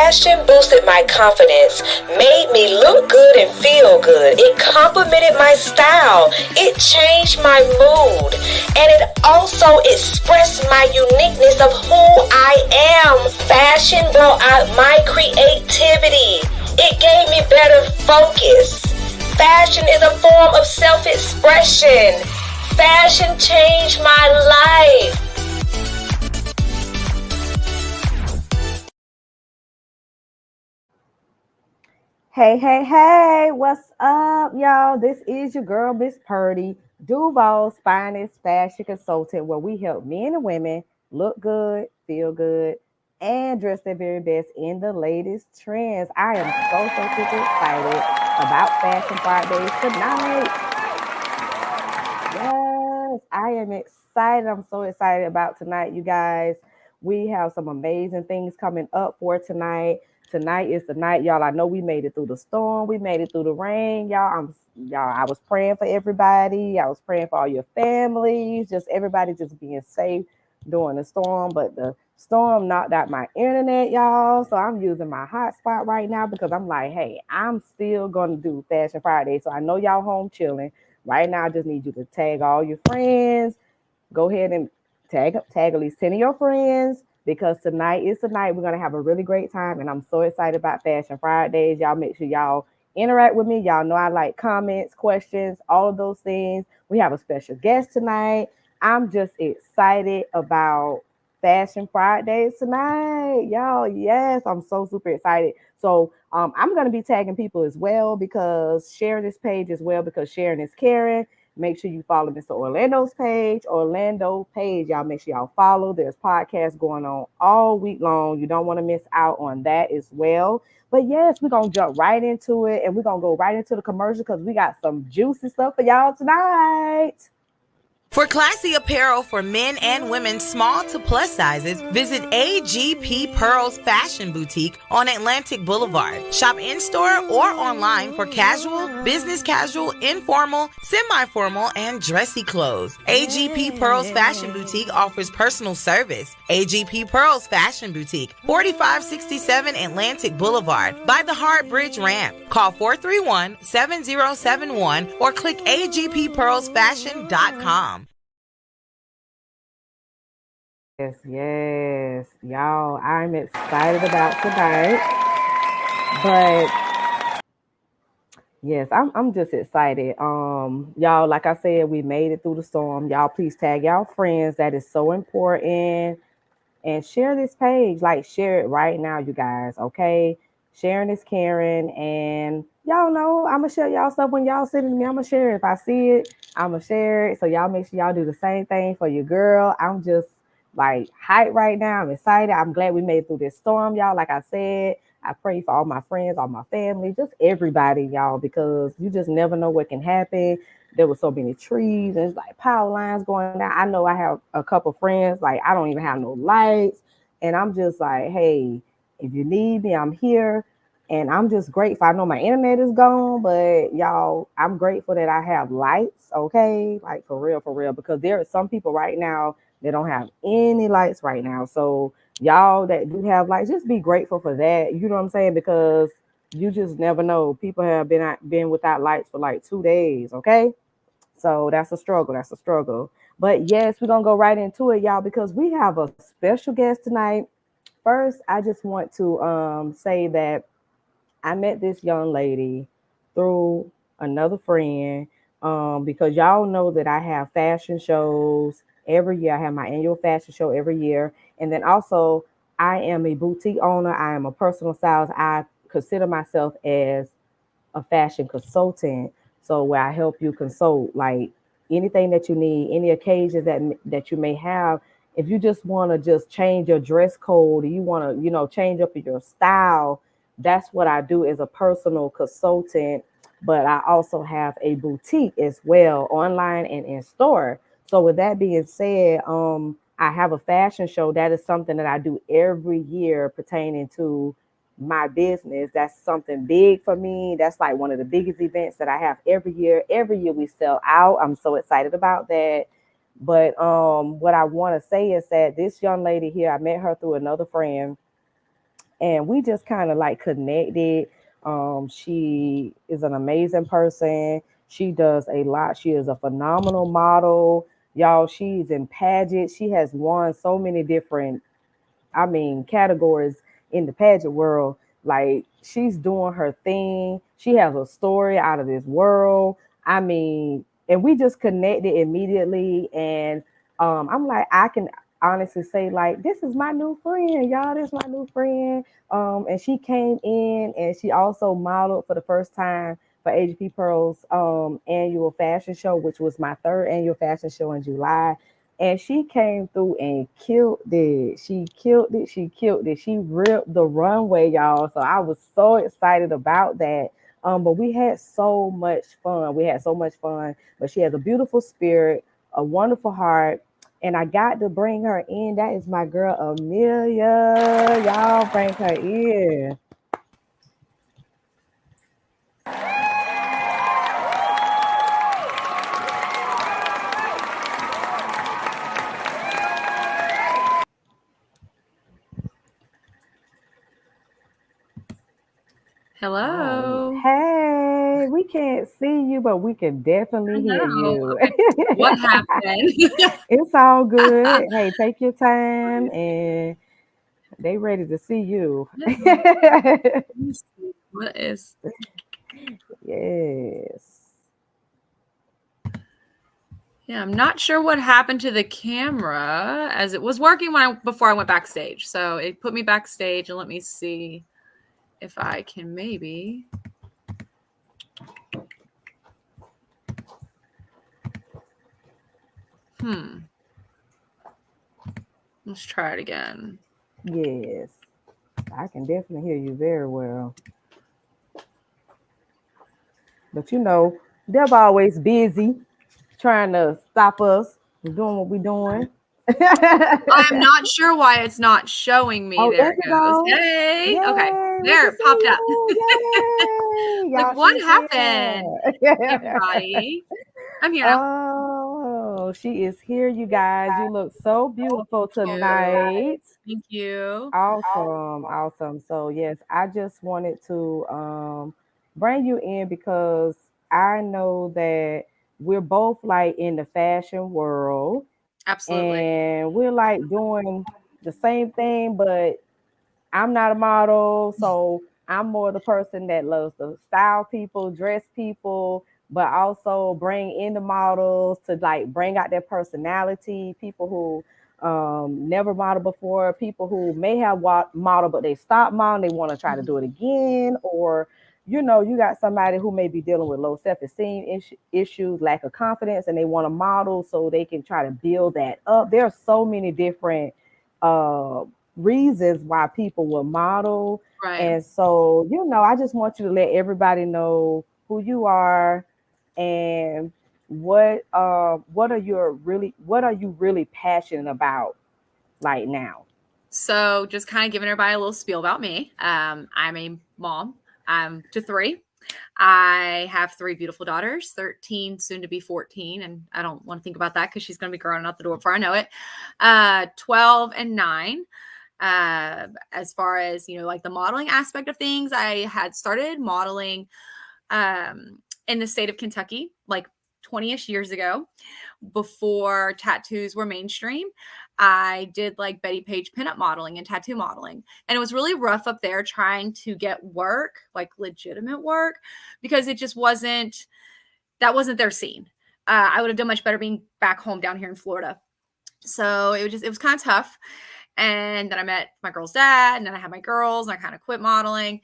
Fashion boosted my confidence, made me look good and feel good. It complemented my style. It changed my mood. And it also expressed my uniqueness of who I am. Fashion brought out my creativity. It gave me better focus. Fashion is a form of self-expression. Fashion changed my life. Hey, what's up, y'all? This is your girl, Miss Purdy, Duval's finest fashion consultant, where we help men and women look good, feel good, and dress their very best in the latest trends. I am so super excited about Fashion Fridays tonight. Yes, I am excited. I'm so excited about tonight, you guys. We have some amazing things coming up for tonight. Tonight is the night, y'all. I know we made it through the storm. We made it through the rain, y'all. Y'all. I was praying for everybody. I was praying for all your families, just everybody just being safe during the storm. But the storm knocked out my internet, y'all. So I'm using my hotspot right now because I'm like, hey, I'm still gonna do Fashion Friday. So I know y'all home chilling. Right now, I just need you to tag all your friends. Go ahead and tag at least 10 of your friends because tonight is the night. We're going to have a really great time. And I'm so excited about Fashion Fridays. Y'all make sure y'all interact with me. Y'all know I like comments, questions, all of those things. We have a special guest tonight. I'm just excited about Fashion Fridays tonight. Y'all, yes, I'm so super excited. So I'm going to be tagging people as well because sharing this page as well because sharing is caring. Make sure you follow Mr. Orlando's page, Orlando page. Y'all make sure y'all follow. There's podcasts going on all week long. You don't want to miss out on that as well. But yes, we're going to jump right into it and we're going to go right into the commercial because we got some juicy stuff for y'all tonight. For classy apparel for men and women, small to plus sizes, visit AGP Pearl's Fashion Boutique on Atlantic Boulevard. Shop in-store or online for casual, business casual, informal, semi-formal, and dressy clothes. AGP Pearl's Fashion Boutique offers personal service. AGP Pearl's Fashion Boutique, 4567 Atlantic Boulevard, by the Hart Bridge Ramp. Call 431-7071 or click agppearlsfashion.com. Yes, y'all. I'm excited about tonight, but yes, I'm just excited. Y'all, like I said, we made it through the storm. Y'all, please tag y'all friends. That is so important, and share this page. Like, share it right now, you guys. Okay, sharing is caring, and y'all know I'm gonna share y'all stuff when y'all send it to me. I'm gonna share it if I see it. I'm gonna share it. So y'all make sure y'all do the same thing for your girl. I'm just like hype right now. I'm excited. I'm glad we made it through this storm, y'all. Like I said, I pray for all my friends, all my family, just everybody, y'all, because you just never know what can happen. There were so many trees and it's like power lines going down. I know I have a couple friends, like I don't even have no lights. And I'm just like, hey, if you need me, I'm here. And I'm just grateful. I know my internet is gone, but y'all, I'm grateful that I have lights, okay? Like for real, because there are some people right now that don't have any lights right now. So y'all that do have lights, just be grateful for that. You know what I'm saying? Because you just never know. People have been without lights for like 2 days, okay? So that's a struggle. That's a struggle. But yes, we're gonna go right into it, y'all, because we have a special guest tonight. First, I just want to say that I met this young lady through another friend because y'all know that I have fashion shows every year. I have my annual fashion show every year. And then also, I am a boutique owner. I am a personal stylist. I consider myself as a fashion consultant. So where I help you consult like anything that you need, any occasions that you may have. If you just want to just change your dress code, you want to, change up your style, that's what I do as a personal consultant. But I also have a boutique as well, online and in store. So with that being said, I have a fashion show. That is something that I do every year pertaining to my business. That's something big for me. That's like one of the biggest events that I have every year. Every year we sell out. I'm so excited about that. But what I want to say is that this young lady here, I met her through another friend, and we just kind of like connected. She is an amazing person. She does a lot. She is a phenomenal model. Y'all, she's in pageants. She has won so many different, I mean, categories in the pageant world. Like, she's doing her thing. She has a story out of this world. I mean, and we just connected immediately. And I'm like, I can honestly say, like, this is my new friend, y'all. This is my new friend. And she came in and she also modeled for the first time for AGP Pearl's annual fashion show, which was my third annual fashion show in July, and she came through and killed it. She killed it. She killed it. She ripped the runway, y'all. So I was so excited about that. But we had so much fun. We had so much fun. But she has a beautiful spirit, a wonderful heart. And I got to bring her in. That is my girl, Amelia. Y'all bring her in. Hello. Hey, we can't see you, but we can definitely hear you. Okay. What happened? It's all good. Hey, take your time, and they ready to see you. Let me see. What is? Yes. Yeah, I'm not sure what happened to the camera as it was working before I went backstage. So it put me backstage, and let me see if I can maybe. Let's try it again. Yes. I can definitely hear you very well. But you know, they're always busy trying to stop us from doing what we're doing. I'm not sure why it's not showing me. Oh, There there it you goes. go. Hey. Yay, Okay. we There, can it popped see up. you. Yay. Like, Y'all, what she's happened? here. Everybody. I'm here now. Oh, she is here, you guys. You look so beautiful Thank you. tonight. Thank you. Awesome, awesome. So yes, I just wanted to bring you in because I know that we're both like in the fashion world Absolutely. and we're like doing the same thing, but I'm not a model, so I'm more the person that loves to style people, dress people, but also bring in the models to like bring out their personality. People who never modeled before, people who may have modeled but they stopped modeling, they want to try to do it again, or you know, you got somebody who may be dealing with low self-esteem issues, lack of confidence, and they want to model so they can try to build that up. There are so many different uh reasons why people will model. Right. And so, you know, I just want you to let everybody know who you are and what are you really passionate about like now? So just kind of giving everybody a little spiel about me. I'm a mom. I'm to 3. I have 3 beautiful daughters, 13, soon to be 14. And I don't want to think about that because she's going to be growing out the door before I know it. 12 and 9. As far as, you know, like the modeling aspect of things, I had started modeling in the state of Kentucky, like 20-ish years ago, before tattoos were mainstream. I did like Betty Page pinup modeling and tattoo modeling. And it was really rough up there trying to get work, like legitimate work, because it just wasn't their scene. I would have done much better being back home down here in Florida. So it was kind of tough. And then I met my girl's dad, and then I had my girls, and I kind of quit modeling.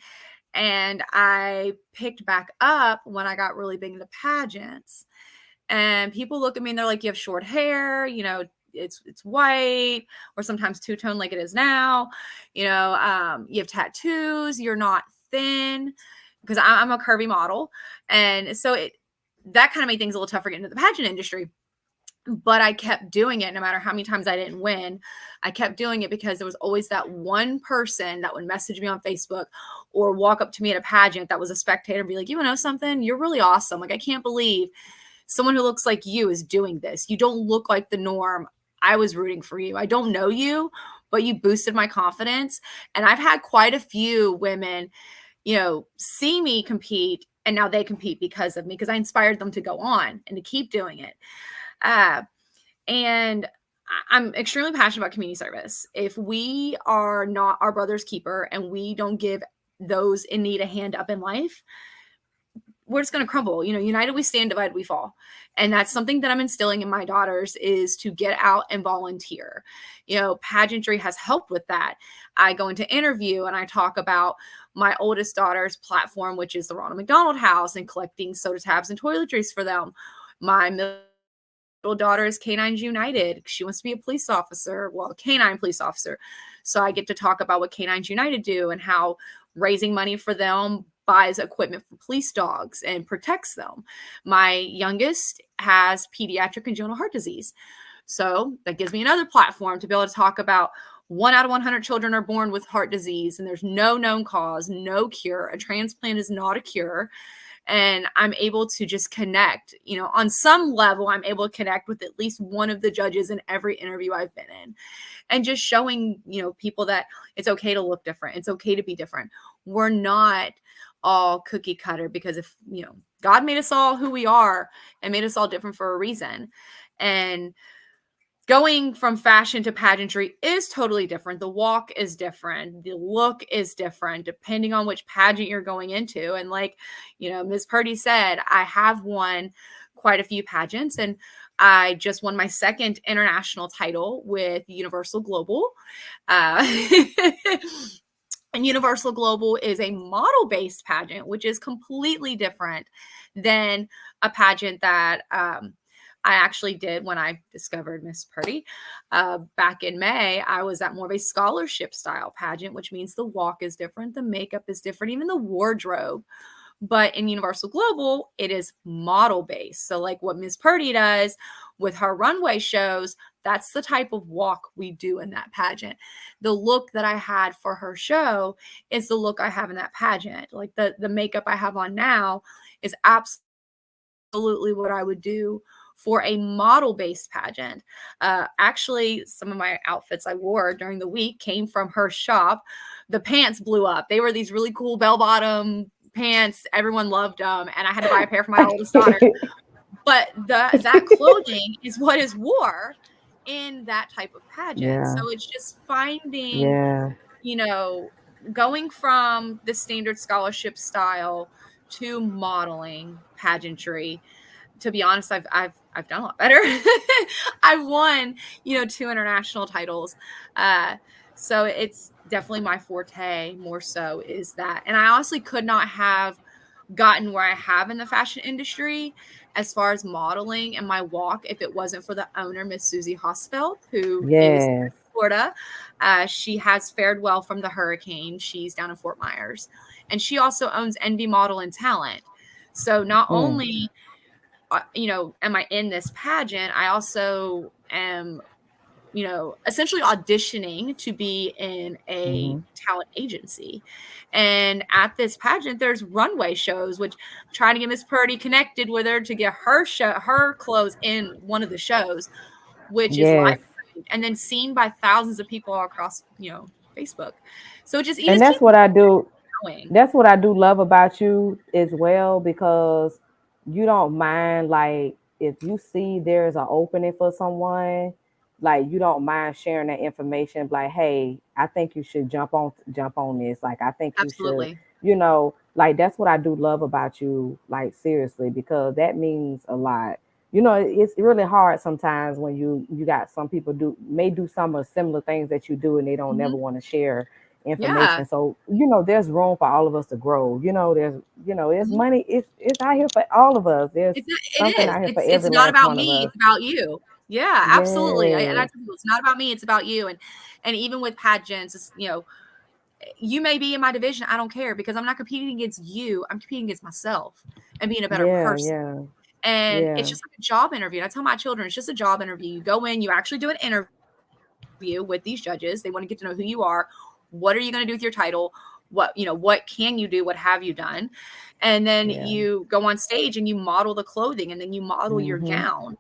And I picked back up when I got really big into pageants. And people look at me and they're like, you have short hair, you know, it's white, or sometimes two-tone like it is now. You know, you have tattoos, you're not thin, because I'm a curvy model. And so that kind of made things a little tougher getting into the pageant industry. But I kept doing it no matter how many times I didn't win. I kept doing it because there was always that one person that would message me on Facebook or walk up to me at a pageant that was a spectator and be like, you know something? You're really awesome. Like, I can't believe someone who looks like you is doing this. You don't look like the norm. I was rooting for you. I don't know you, but you boosted my confidence. And I've had quite a few women, see me compete, and now they compete because of me, because I inspired them to go on and to keep doing it. And I'm extremely passionate about community service. If we are not our brother's keeper and we don't give those in need a hand up in life, we're just going to crumble. United we stand, divided we fall. And that's something that I'm instilling in my daughters, is to get out and volunteer. Pageantry has helped with that. I go into interview and I talk about my oldest daughter's platform, which is the Ronald McDonald House, and collecting soda tabs and toiletries for them. My middle daughter is Canines United. She wants to be a police officer, a canine police officer. So I get to talk about what Canines United do and how raising money for them buys equipment for police dogs and protects them. My youngest has pediatric congenital heart disease. So that gives me another platform to be able to talk about 1 out of 100 children are born with heart disease, and there's no known cause, no cure. A transplant is not a cure. And I'm able to just connect, on some level, I'm able to connect with at least one of the judges in every interview I've been in, and just showing, people that it's okay to look different. It's okay to be different. We're not all cookie cutter, because if, God made us all who we are and made us all different for a reason. And going from fashion to pageantry is totally different. The walk is different. The look is different depending on which pageant you're going into. And like, Ms. Purdy said, I have won quite a few pageants, and I just won my second international title with Universal Global. And Universal Global is a model-based pageant, which is completely different than a pageant that I actually did when I discovered Miss Purdy. Back in May, I was at more of a scholarship style pageant, which means the walk is different, the makeup is different, even the wardrobe. But in Universal Global, it is model-based. So like what Miss Purdy does with her runway shows, that's the type of walk we do in that pageant. The look that I had for her show is the look I have in that pageant. Like the makeup I have on now is absolutely what I would do for a model-based pageant. Actually, some of my outfits I wore during the week came from her shop. The pants blew up. They were these really cool bell-bottom pants. Everyone loved them, and I had to buy a pair for my oldest daughter. But that clothing is what is wore in that type of pageant. Yeah. So it's just finding, going from the standard scholarship style to modeling pageantry. To be honest, I've done a lot better. I've won, 2 international titles. So it's definitely my forte, more so is that. And I honestly could not have gotten where I have in the fashion industry as far as modeling and my walk if it wasn't for the owner, Miss Susie Hosfeld, who is in Florida. She has fared well from the hurricane. She's down in Fort Myers. And she also owns Envy Model and Talent. So not only am I in this pageant, I also am, essentially auditioning to be in a talent agency. And at this pageant, there's runway shows, which I'm trying to get Miss Purdy connected with her to get her clothes in one of the shows, which is live and then seen by thousands of people all across, Facebook. So and that's what I do. That's what I do love about you as well, because you don't mind, like, if you see there's an opening for someone, like, you don't mind sharing that information. Like, hey, I think you should jump on this. Like, I think you should, like, that's what I do love about you, like, seriously, because that means a lot. It's really hard sometimes when you got some people may do some of similar things that you do, and they don't never want to share information. So there's room for all of us to grow. There's money. It's out here for all of us. There's something out here for every It's not about me. It's about you. Yeah, absolutely. And I tell people, it's not about me. It's about you. And even with pageants, it's, you may be in my division. I don't care, because I'm not competing against you. I'm competing against myself and being a better person. Yeah. And it's just like a job interview. And I tell my children, it's just a job interview. You go in, you actually do an interview with these judges. They want to get to know who you are. What are you going to do with your title? What can you do? What have you done? And then you go on stage and you model the clothing, and then you model your gown.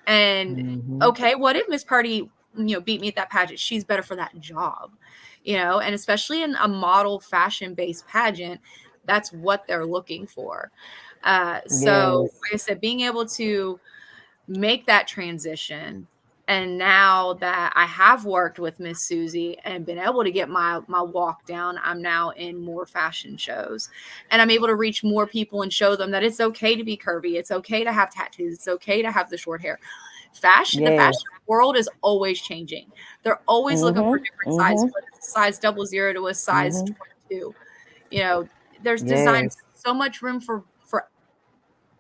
And okay, what if Miss Purdy beat me at that pageant. She's better for that job, and especially in a model fashion based pageant, that's what they're looking for. So Yes. like I said, being able to make that transition, and now that I have worked with Miss Susie and been able to get my walk down, I'm now in more fashion shows, and I'm able to reach more people and show them that it's okay to be curvy, it's okay to have tattoos, it's okay to have the short hair. The Yes. fashion world is always changing. They're always looking for different sizes, whether it's a size 00 to a size 22. There's designs, Yes. so much room for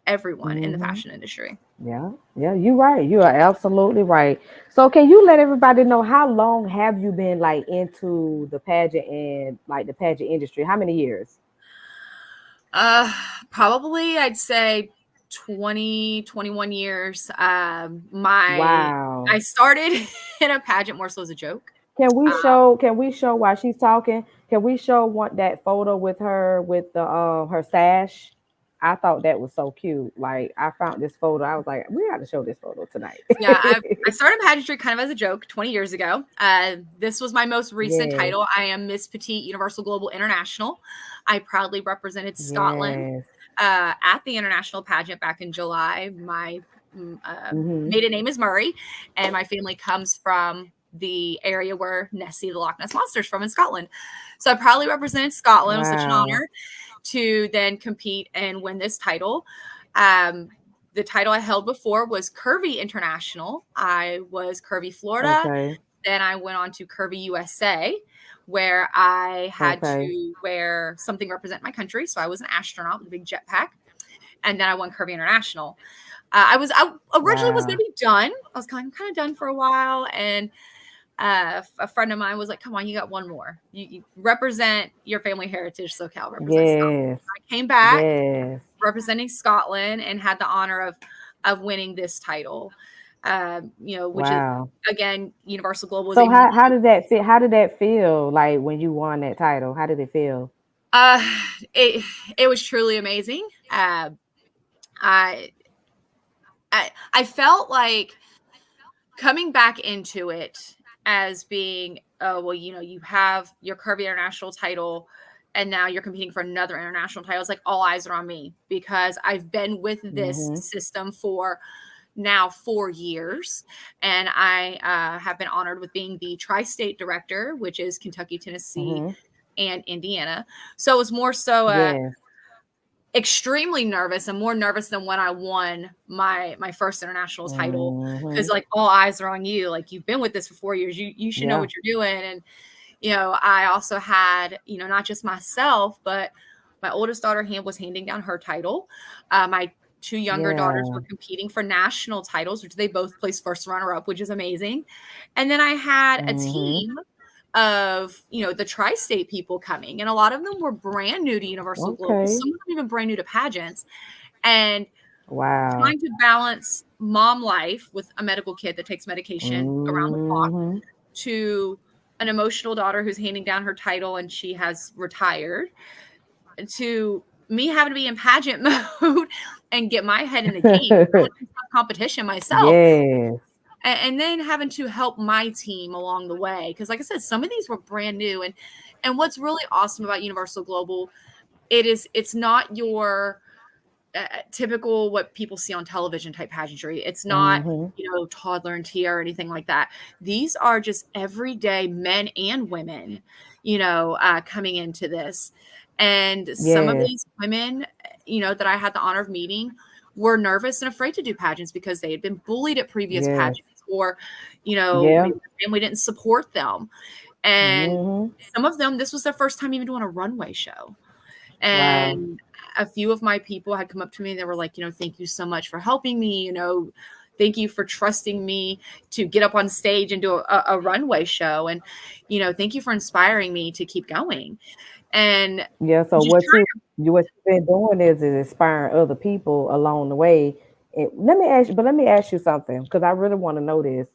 everyone in the fashion industry. Yeah, yeah, you're right. You are absolutely right. So, can you let everybody know how long have you been like into the pageant and like the pageant industry? How many years? Uh, Probably I'd say 21 years. I Wow. started in a pageant more so as a joke. Can we Uh, show? Can we show while she's talking? Can we show one that photo with her with the her sash? I thought that was so cute. Like I found this photo. I was like, we got to show this photo tonight. yeah, I started pageantry kind of as a joke 20 years ago. This was my most recent Yes. title. I am Miss Petite Universal Global International. I proudly represented Scotland Yes. at the international pageant back in July. My Mm-hmm. maiden name is Murray, and my family comes from the area where Nessie the Loch Ness Monster is from in Scotland. So I proudly represented Scotland. It was such an Wow. honor to then compete and win this title. Um, the title I held before was Curvy International. I was Curvy Florida. Okay. Then I went on to Curvy USA, where I had Okay. to wear something to represent my country. So I was an astronaut with a big jetpack. And then I won Curvy International. I originally was going Wow. to be done. I was kind of done for a while. And a friend of mine was like, come on, you got one more. You represent your family heritage, SoCal, represent Scotland. Yes. I came back Yes. representing Scotland and had the honor of winning this title. Which is, Wow. again, Universal Global is So a how did that feel? How did that feel like when you won that title? How did it feel? uh, it it was truly amazing. I I felt like coming back into it as being, oh, well, you have your Curvy International title and now you're competing for another international title. It's like all eyes are on me because I've been with this Mm-hmm. system for now 4 years. And I have been honored with being the tri-state director, which is Kentucky, Tennessee, Mm-hmm. and Indiana. So it was more so Yes. extremely nervous and more nervous than when I won my first international title, because Mm-hmm. like all eyes are on you. Like you've been with this for 4 years. You should know Yeah. what you're doing. And I also had, not just myself, but my oldest daughter was handing down her title. My two younger daughters Yeah. were competing for national titles, which they both placed first runner up, which is amazing. And then I had a Mm-hmm. team of the tri-state people coming, and a lot of them were brand new to Universal Global, Okay. some of them even brand new to pageants, and Wow. trying to balance mom life with a medical kid that takes medication around the clock Mm-hmm. to an emotional daughter who's handing down her title and she has retired, to me having to be in pageant mode and get my head in the game, competition myself, Yes. and then having to help my team along the way, because like I said, some of these were brand new. And what's really awesome about Universal Global, it's not your typical what people see on television type pageantry. It's not Mm-hmm. toddler and tia or anything like that. These are just everyday men and women coming into this. And some of Yes. these women that I had the honor of meeting were nervous and afraid to do pageants because they had been bullied at previous Yes. pageants, or Yeah. maybe their family didn't support them. And Mm-hmm. some of them, this was their first time even doing a runway show. Wow. And a few of my people had come up to me and they were like, thank you so much for helping me. Thank you for trusting me to get up on stage and do a runway show. And, thank you for inspiring me to keep going. And Yeah. So just what you've been doing is inspiring other people along the way. And let me ask you something because I really want to know this.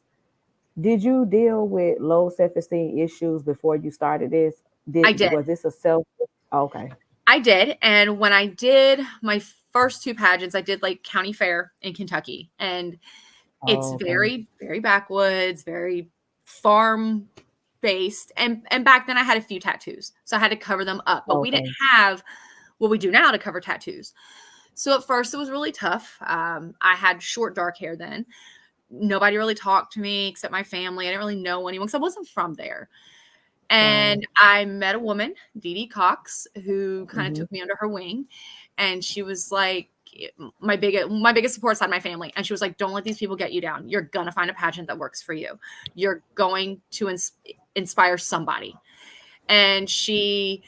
Did you deal with low self-esteem issues before you started this? I Did did. Was this a self? Okay. I did. And when I did my first two pageants, I did like county fair in Kentucky. And it's Oh, okay. very, very backwoods, very farm based, and back then I had a few tattoos, so I had to cover them up, but we didn't have what we do now to cover tattoos. So at first it was really tough. I had short dark hair then. Nobody really talked to me except my family. I didn't really know anyone because I wasn't from there. And I met a woman, Dee Dee Cox, who kind of took me under her wing, and she was like my biggest support side of my family. And she was like, don't let these people get you down. You're gonna find a pageant that works for you. You're going to inspire somebody. And she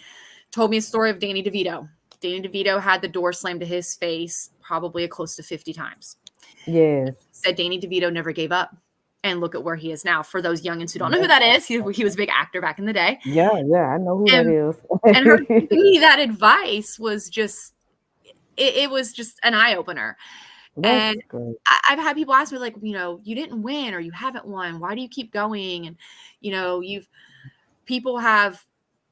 told me a story of Danny DeVito. Danny DeVito had the door slammed to his face probably close to 50 times. Yes. Said Danny DeVito never gave up. And look at where he is now. For those youngins who don't know who that is, he was a big actor back in the day. Yeah, I know who that is. And her giving me that advice was just, it was just an eye opener. And great. I've had people ask me like, you know, you didn't win or you haven't won. Why do you keep going? And, you know, people have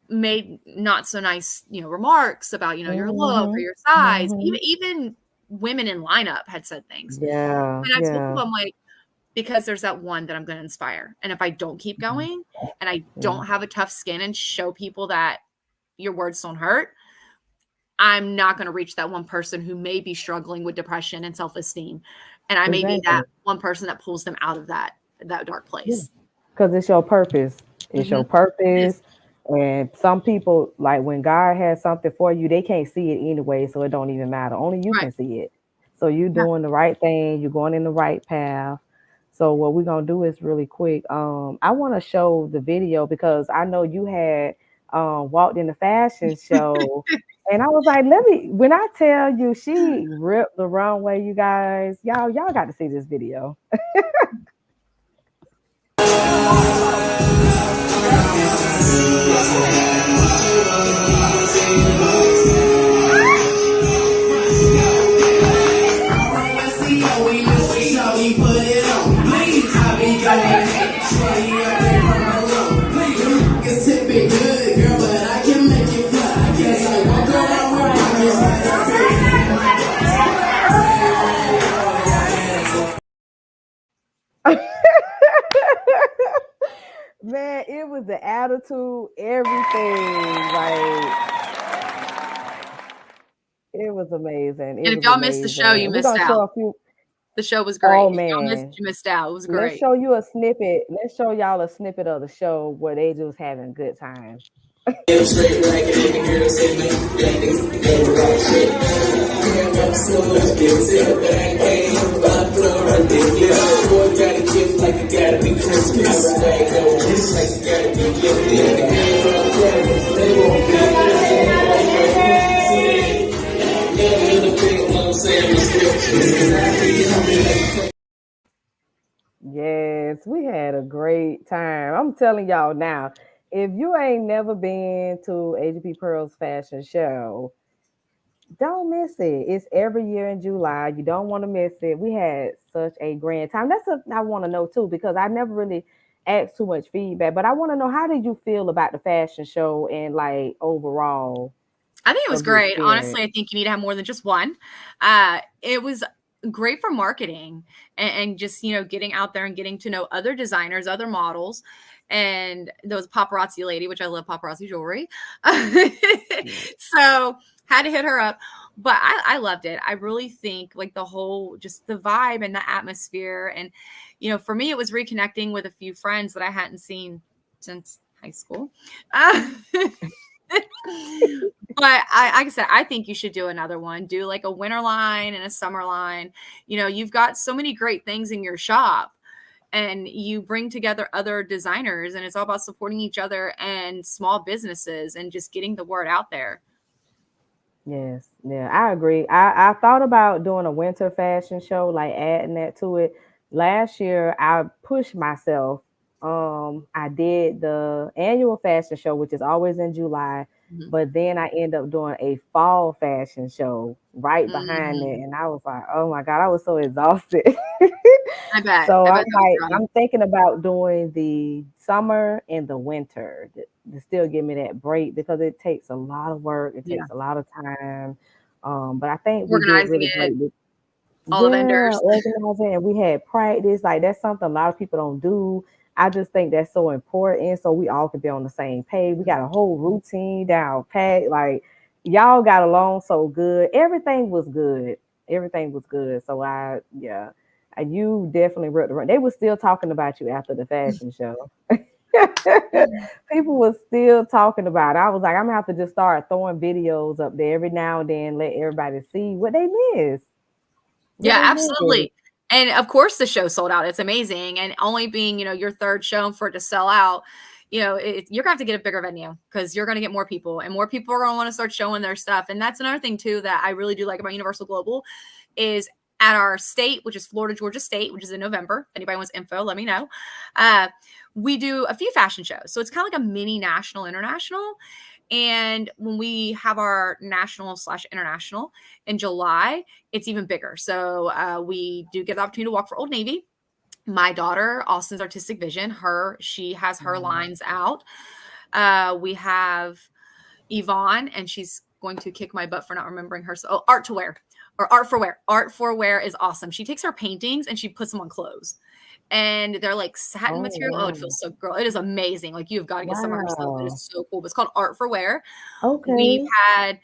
made not so nice, you know, remarks about, you know, your look or your size. Even women in lineup had said things. Yeah. And I told them, I'm like, because there's that one that I'm going to inspire. And if I don't keep going and I don't have a tough skin and show people that your words don't hurt, I'm not going to reach that one person who may be struggling with depression and self-esteem. And I may be that one person that pulls them out of that dark place. Because it's your purpose. It's your purpose. And some people, like when God has something for you, they can't see it anyway. So it don't even matter. Only you can see it. So you're doing the right thing. You're going in the right path. So what we're going to do is really quick. I want to show the video because I know you had walked in the fashion show. And I was like, when I tell you she ripped the runway, you guys, y'all got to see this video. Man, it was the attitude, everything. Like, it was amazing. And if y'all missed the show, you missed out. The show was great. Oh, man. You missed out. It was great. Let's show you a snippet. Let's show y'all a snippet of the show where they just having a good time. Yes, we had a great time. I'm telling y'all now, if you ain't never been to AGP Pearl's fashion show, don't miss it. It's every year in July. You don't want to miss it. We had such a grand time. That's what I want to know too, because I never really asked too much feedback, but I want to know, how did you feel about the fashion show and like overall? I think it was great. Honestly, I think you need to have more than just one. It was great for marketing and just, you know, getting out there and getting to know other designers, other models. And there was a paparazzi lady, which I love paparazzi jewelry. So had to hit her up. But I loved it. I really think like the whole, just the vibe and the atmosphere. And, you know, for me, it was reconnecting with a few friends that I hadn't seen since high school. But like I said, I think you should do another one. Do like a winter line and a summer line. You know, you've got so many great things in your shop, and you bring together other designers, and it's all about supporting each other and small businesses and just getting the word out there. Yes, yeah, I agree. I thought about doing a winter fashion show, like adding that to it. Last year, I pushed myself. I did the annual fashion show, which is always in July, but then I end up doing a fall fashion show right behind it, and I was like, oh my God, I was so exhausted. I bet. So I'm thinking about doing the summer and the winter to still give me that break, because it takes a lot of work. It takes a lot of time. But I think we did really great. All the vendors. Organizing, and we had practice. Like, that's something a lot of people don't do. I just think that's so important. So we all could be on the same page. We got a whole routine down pat. Like y'all got along so good. Everything was good. Everything was good. So yeah. You definitely ripped the run. They were still talking about you after the fashion show. People were still talking about it. I was like, I'm gonna have to just start throwing videos up there every now and then, let everybody see what they miss. What Yeah, they miss. absolutely. And of course the show sold out. It's amazing. And only being, your third show and for it to sell out, you're gonna have to get a bigger venue because you're gonna get more people and more people are gonna want to start showing their stuff. And that's another thing too that I really do like about Universal Global is at our state, which is Florida, Georgia State, which is in November. If anybody wants info, let me know. We do a few fashion shows. So it's kind of like a mini national, international. And when we have our national/international in July, it's even bigger. So we do get the opportunity to walk for Old Navy. My daughter, Austin's artistic vision, she has her lines out. We have Yvonne, and she's going to kick my butt for not remembering her. So Art to Wear or Art for Wear. Art for Wear is awesome. She takes her paintings and she puts them on clothes. And they're like satin material. Wow. Oh, it feels so girl. It is amazing. Like you've got to get some of herself. It Wow. is so cool. But it's called Art for Wear. Okay. We've had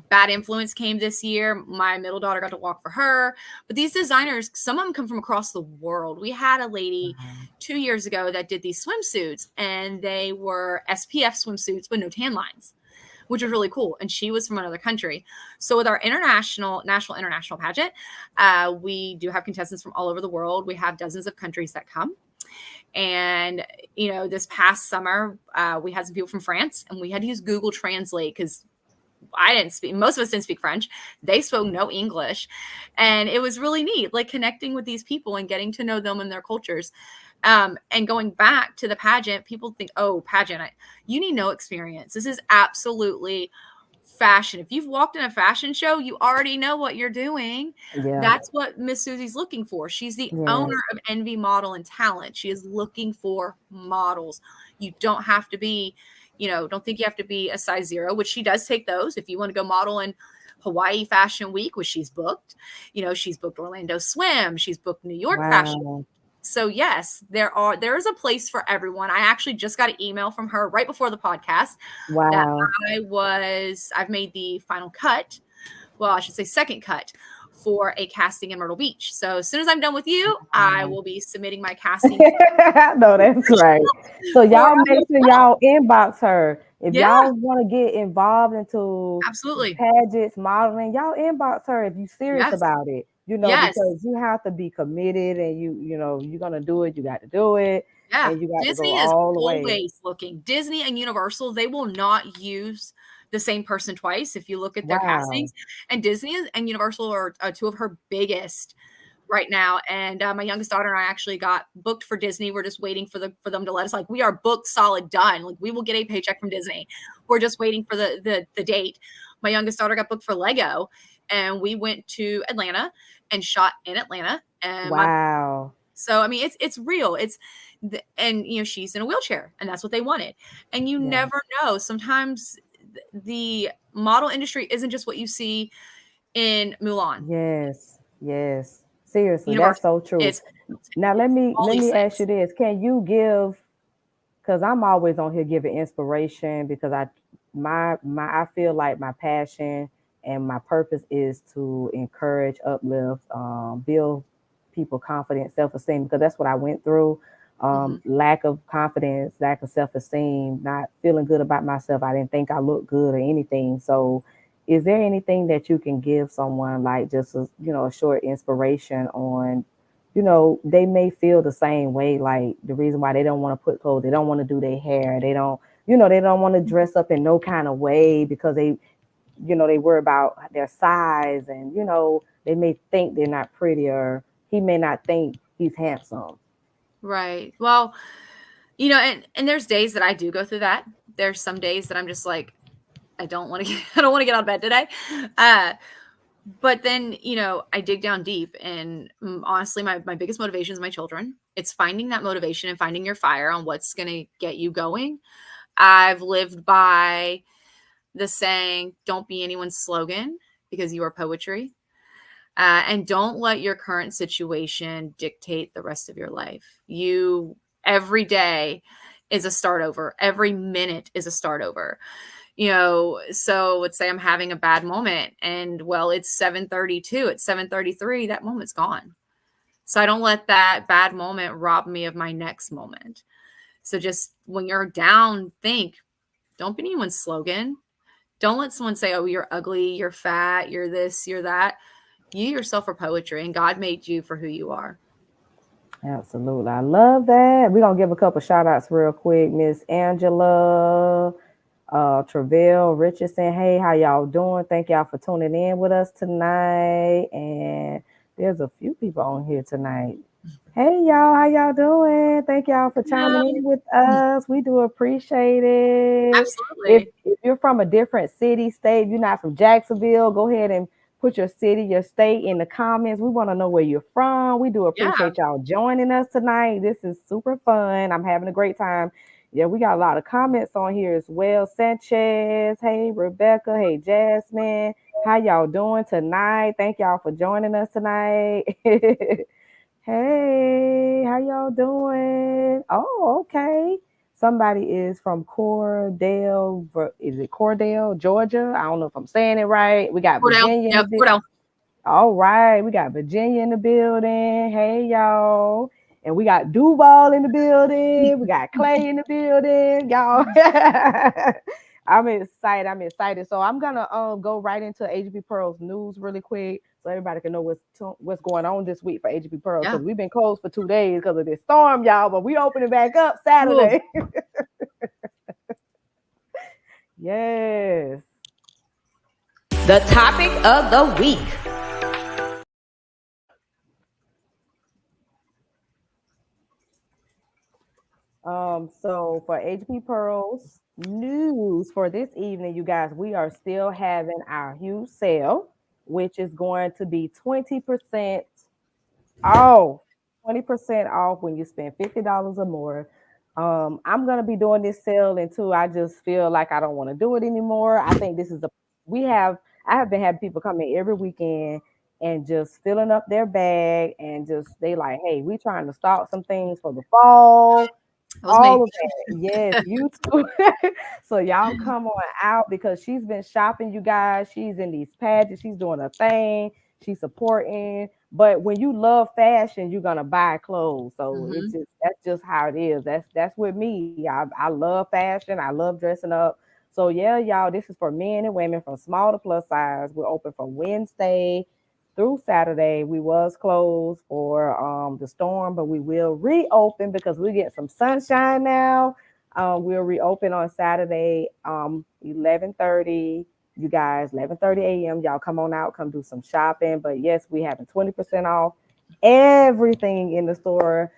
Bad Influence came this year. My middle daughter got to walk for her. But these designers, some of them come from across the world. We had a lady 2 years ago that did these swimsuits, and they were SPF swimsuits with no tan lines, which was really cool. And she was from another country. So with our national pageant, we do have contestants from all over the world. We have dozens of countries that come. And, this past summer, we had some people from France, and we had to use Google Translate because most of us didn't speak French. They spoke no English. And it was really neat, like connecting with these people and getting to know them and their cultures. And going back to the pageant, people think, oh, pageant, you need no experience. This is absolutely fashion. If you've walked in a fashion show, you already know what you're doing. Yeah. That's what Miss Susie's looking for. She's the owner of Envy Model and Talent. She is looking for models. You don't have to be, don't think you have to be a size 0, which she does take those. If you want to go model in Hawaii Fashion Week, which she's booked, she's booked Orlando Swim, she's booked New York Fashion Week. So yes, there is a place for everyone. I actually just got an email from her right before the podcast that I've made the final cut. Well, I should say second cut for a casting in Myrtle Beach. So as soon as I'm done with you, I will be submitting my casting. No, that's right. So y'all make sure y'all inbox her. If y'all want to get involved into absolutely pageants, modeling, y'all inbox her if you're serious about it. Because you have to be committed and you're going to do it. You got to do it. Yeah. And you got Disney to go is all the way. always looking. Disney and Universal, they will not use the same person twice if you look at their castings. And Disney and Universal are two of her biggest right now. And my youngest daughter and I actually got booked for Disney. We're just waiting for them to let us, like, we are booked solid, done. Like, we will get a paycheck from Disney. We're just waiting for the date. My youngest daughter got booked for Lego, and we went to Atlanta and shot in Atlanta. And so, I mean, it's real. And she's in a wheelchair, and that's what they wanted. And you never know. Sometimes the model industry isn't just what you see in Mulan. Yes. Seriously, that's so true. Now let me ask you this: can you give? Because I'm always on here giving inspiration because I feel like my passion and my purpose is to encourage, uplift, build people confidence, self-esteem, because that's what I went through. Lack of confidence, lack of self-esteem, not feeling good about myself. I didn't think I looked good or anything. So is there anything that you can give someone, like just a short inspiration on, they may feel the same way, like the reason why they don't want to put clothes, they don't want to do their hair, they don't want to dress up in no kind of way because they worry about their size, and they may think they're not pretty, or he may not think he's handsome. Right. Well, and there's days that I do go through that. There's some days that I'm just like, I don't want to get out of bed today. But then, I dig down deep, and honestly, my biggest motivation is my children. It's finding that motivation and finding your fire on what's going to get you going. I've lived by the saying, don't be anyone's slogan because you are poetry. And don't let your current situation dictate the rest of your life. Every day is a start over. Every minute is a start over. So let's say I'm having a bad moment and it's 7:32, it's 7:33, that moment's gone. So I don't let that bad moment rob me of my next moment. So just when you're down, don't be anyone's slogan. Don't let someone say, oh, you're ugly, you're fat, you're this, you're that. You yourself are poetry, and God made you for who you are. Absolutely. I love that. We're going to give a couple shout outs real quick. Miss Angela, Travell Richardson. Hey, how y'all doing? Thank y'all for tuning in with us tonight. And there's a few people on here tonight. Hey y'all, how y'all doing? Thank y'all for chiming in with us. We do appreciate it. Absolutely. If you're from a different city, state, you're not from Jacksonville, go ahead and put your city, your state in the comments. We want to know where you're from. We do appreciate y'all joining us tonight. This is super fun. I'm having a great time. Yeah, we got a lot of comments on here as well. Sanchez, hey Rebecca, hey Jasmine, how y'all doing tonight? Thank y'all for joining us tonight. Hey, how y'all doing? Oh, okay. Somebody is from Cordell. Is it Cordell, Georgia? I don't know if I'm saying it right. We got Cordell. Virginia. Yep, Cordell. All right, we got Virginia in the building. Hey, y'all. And we got Duval in the building. We got Clay in the building, y'all. I'm excited. So I'm gonna go right into HB Pearl's news really quick, so everybody can know what's going on this week for HB Pearl, because we've been closed for 2 days because of this storm, y'all. But we opening back up Saturday. Yes. The topic of the week. So for HB Pearl's news for this evening, you guys, we are still having our huge sale, which is going to be 20% off. 20% off when you spend $50 or more. I'm gonna be doing this sale until I just feel like I don't want to do it anymore. I think this is I have been having people come in every weekend and just filling up their bag, and just they like, hey, we trying to stock some things for the fall. All of that. Yes, you too. So y'all come on out, because she's been shopping, you guys. She's in these pageants. She's doing a thing. She's supporting. But when you love fashion, you're gonna buy clothes. So that's just how it is. That's with me. I love fashion. I love dressing up. So yeah, y'all, this is for men and women from small to plus size. We're open from Wednesday through Saturday. We was closed for the storm, but we will reopen because we get some sunshine now. We'll reopen on Saturday, 11:30. You guys, 11:30 a.m. Y'all come on out, come do some shopping. But yes, we having 20% off everything in the store.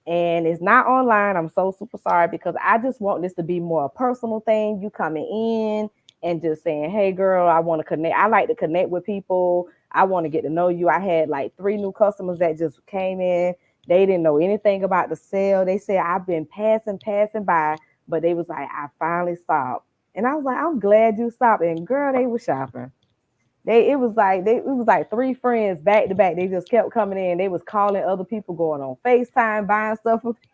And it's not online. I'm so super sorry, because I just want this to be more a personal thing. You coming in and just saying, hey girl, I want to connect. I like to connect with people. I want to get to know you. I had like 3 new customers that just came in. They didn't know anything about the sale. They said, I've been passing by, but they was like, I finally stopped. And I was like, I'm glad you stopped. And girl, they were shopping. It was like 3 friends back to back. They just kept coming in. They was calling other people, going on FaceTime, buying stuff for people.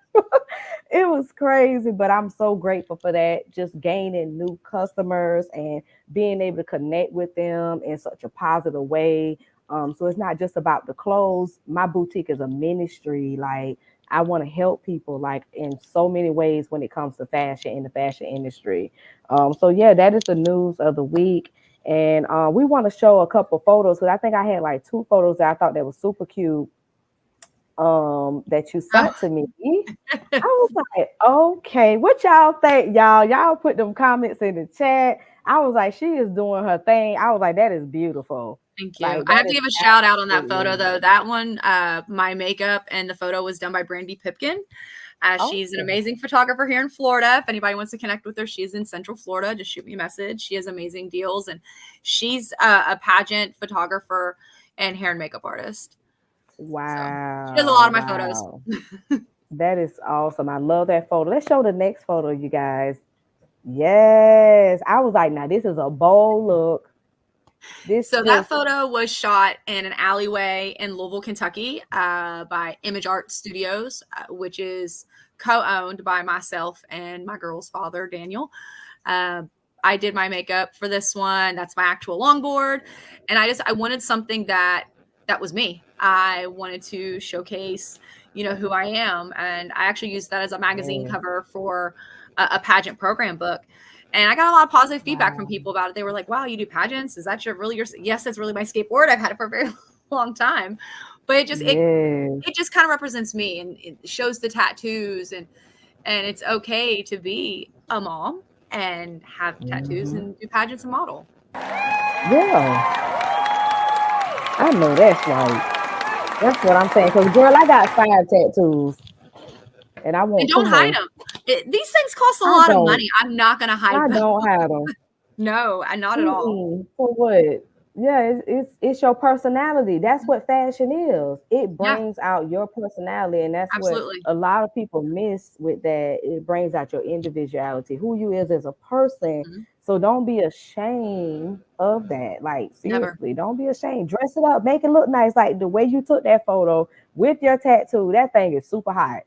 It was crazy, but I'm so grateful for that. Just gaining new customers and being able to connect with them in such a positive way. So it's not just about the clothes. My boutique is a ministry. Like, I want to help people like in so many ways when it comes to fashion in the fashion industry. So yeah, that is the news of the week. And we want to show a couple photos, because I think I had like 2 photos that I thought that was super cute, that you sent to me. I was like, okay, what y'all think, y'all? Y'all put them comments in the chat. I was like, she is doing her thing. I was like, that is beautiful. Thank you. Like, I have to give a shout out on that photo though. That one, my makeup and the photo was done by Brandy Pipkin. She's an amazing photographer here in Florida. If anybody wants to connect with her, she's in Central Florida. Just shoot me a message. She has amazing deals, and she's a pageant photographer and hair and makeup artist. Wow. So she does a lot of my photos. That is awesome. I love that photo. Let's show the next photo, you guys. Yes. I was like, now this is a bold look. This So that just photo was shot in an alleyway in Louisville, Kentucky, by Image Art Studios, which is co-owned by myself and my girl's father, Daniel. Uh, I did my makeup for this one. That's my actual longboard, and I wanted something that was me. I wanted to showcase, who I am, and I actually used that as a magazine yes. cover for a pageant program book. And I got a lot of positive feedback from Wow. people about it. They were like, "Wow, you do pageants? Is that your?" Yes, that's really my skateboard. I've had it for a very long time, but Yes. it just kind of represents me, and it shows the tattoos, and it's okay to be a mom and have tattoos Hmm. and do pageants and model. Yeah, I know that's right. That's what I'm saying. Cause girl, I got 5 tattoos, and I And want two don't hide more. them. These things cost a I lot of don't. money. I'm not going to hide I them. don't have them. No, and not at all. Mm-mm. For what? Yeah, it's your personality. That's what fashion is. It Yeah, brings out your personality, and that's what absolutely. a lot of people miss with that. It brings out your individuality, who you is as a person. Mhm. So don't be ashamed of that. Like Never. seriously, don't be ashamed. Dress it up, make it look nice. Like the way you took that photo with your tattoo, that thing is super hot.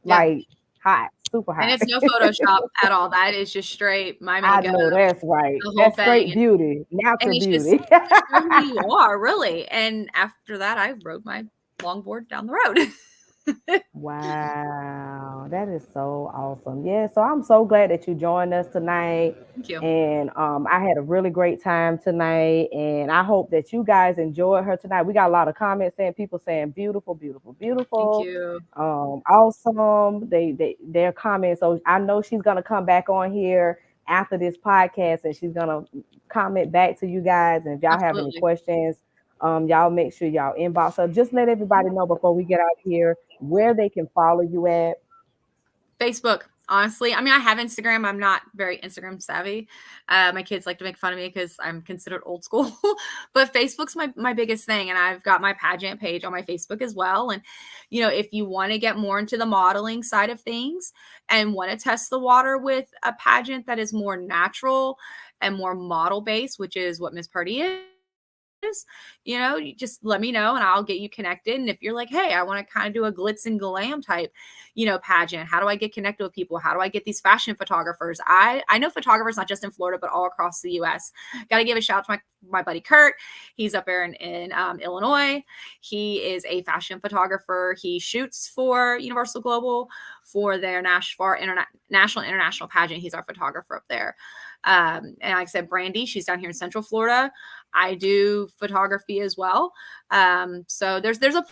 Yeah. Like hot, super And hot. it's no Photoshop at all. That is just straight my I makeup, know that's right. the whole That's thing. straight beauty, And natural it's just beauty. to show who you are, really. And after that, I rode my longboard down the road. Wow, that is so awesome. Yeah, so I'm so glad that you joined us tonight. Thank you. And I had a really great time tonight. And I hope that you guys enjoyed her tonight. We got a lot of comments saying people saying beautiful, beautiful, Thank beautiful. you. Awesome. Their comments. So I know she's gonna come back on here after this podcast and she's gonna comment back to you guys. And if y'all have any Absolutely. questions, y'all make sure y'all inbox her. Just let everybody know before we get out here where they can follow you at. Facebook, honestly. I mean, I have Instagram. I'm not very Instagram savvy. My kids like to make fun of me because I'm considered old school. But Facebook's my biggest thing, and I've got my pageant page on my Facebook as well. And if you want to get more into the modeling side of things and want to test the water with a pageant that is more natural and more model based, which is what Miss Party is, you just let me know and I'll get you connected. And if you're like, hey, I want to kind of do a glitz and glam type, pageant, how do I get connected with people? How do I get these fashion photographers? I know photographers not just in Florida, but all across the US. Got to give a shout out to my buddy Kurt. He's up there in Illinois. He is a fashion photographer. He shoots for Universal Global for their national international pageant. He's our photographer up there. And like I said, Brandy, she's down here in Central Florida. I do photography as well. So there's a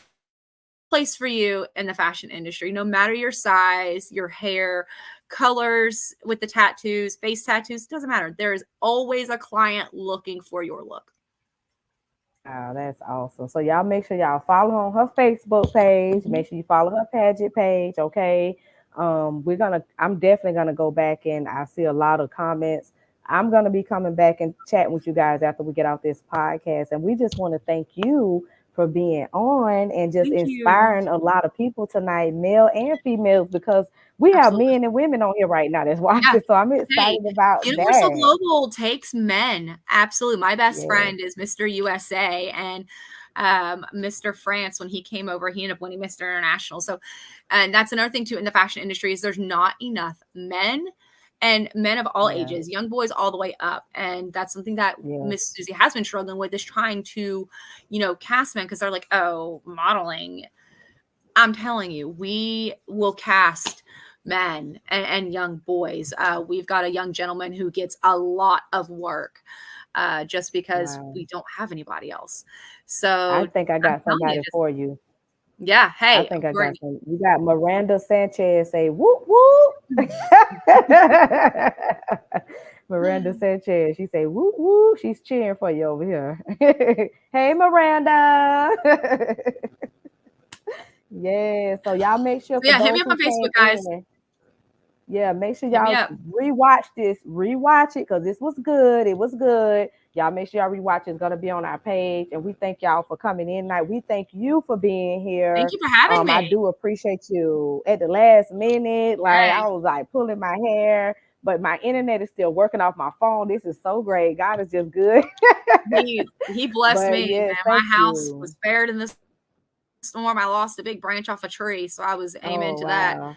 place for you in the fashion industry, no matter your size, your hair, colors with the tattoos, face tattoos, doesn't matter. There is always a client looking for your look. Wow, that's awesome. So y'all make sure y'all follow her on her Facebook page. Mhm. Make sure you follow her pageant page. Okay. I'm definitely gonna go back and I see a lot of comments. I'm gonna be coming back and chatting with you guys after we get out this podcast. And we just want to thank you for being on and just Thank you. inspiring a lot of people tonight, male and females, because we have Absolutely. men and women on here right now that's Yeah. watching. So I'm Hey, excited about Universal that. Global takes men. Absolutely. My best Yeah. friend is Mr. USA, and Mr. France, when he came over, he ended up winning Mr. International. So, and that's another thing too in the fashion industry is there's not enough men and men of all Yeah. ages, young boys all the way up. And that's something that Yeah. Miss Susie has been struggling with is trying to, cast men because they're like, oh, modeling. I'm telling you, we will cast men and young boys. We've got a young gentleman who gets a lot of work just because Wow. we don't have anybody else. I So think I I'm got telling you, somebody just for you. yeah. I Hey, think I bring got some. You got Miranda Sanchez say whoop whoop. Miranda Sanchez, she say whoop whoop. She's cheering for you over here. Hey Miranda. Yeah. So y'all make sure so for yeah, hit me those up who on Facebook, came guys. in. Yeah, make sure Hit me y'all up. rewatch this, rewatch it because this was good. It was good. Y'all make sure y'all rewatch it. It's gonna be on our page, and we thank y'all for coming in tonight. We thank you for being Thank here. you for having I me. do appreciate you at the last minute. Like Hey, I was like pulling my hair, but my internet is still working off my phone. This is so great. God is just good. He blessed me. Yes, man. My house was spared in this storm. I lost a big branch off a tree, so I was aiming to that.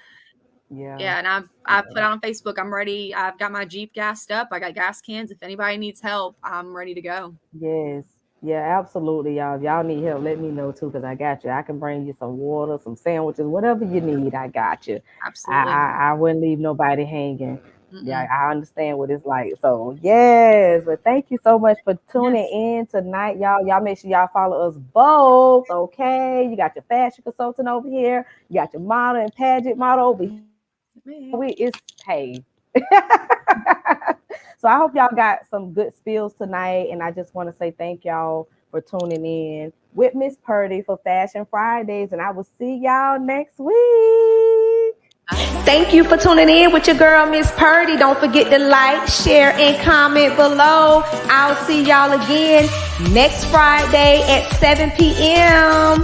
Yeah, and I've put out on Facebook, I'm ready. I've got my Jeep gassed up. I got gas cans. If anybody needs help, I'm ready to go. Yes. Yeah, absolutely, y'all. If y'all need help, let me know too, because I got you. I can bring you some water, some sandwiches, whatever you need. I got you. Absolutely. I wouldn't leave nobody hanging. Yeah, I understand what it's like. So yes, but thank you so much for tuning in tonight, y'all. Y'all make sure y'all follow us both. Okay, you got your fashion consultant over here. You got your model and pageant model over here. It's paid. So I hope y'all got some good spills tonight, and I just want to say thank y'all for tuning in with Miss Purdy for Fashion Fridays, and I will see y'all next week. Thank you for tuning in with your girl, Miss Purdy. Don't forget to like, share, and comment below. I'll see y'all again next Friday at 7 p.m.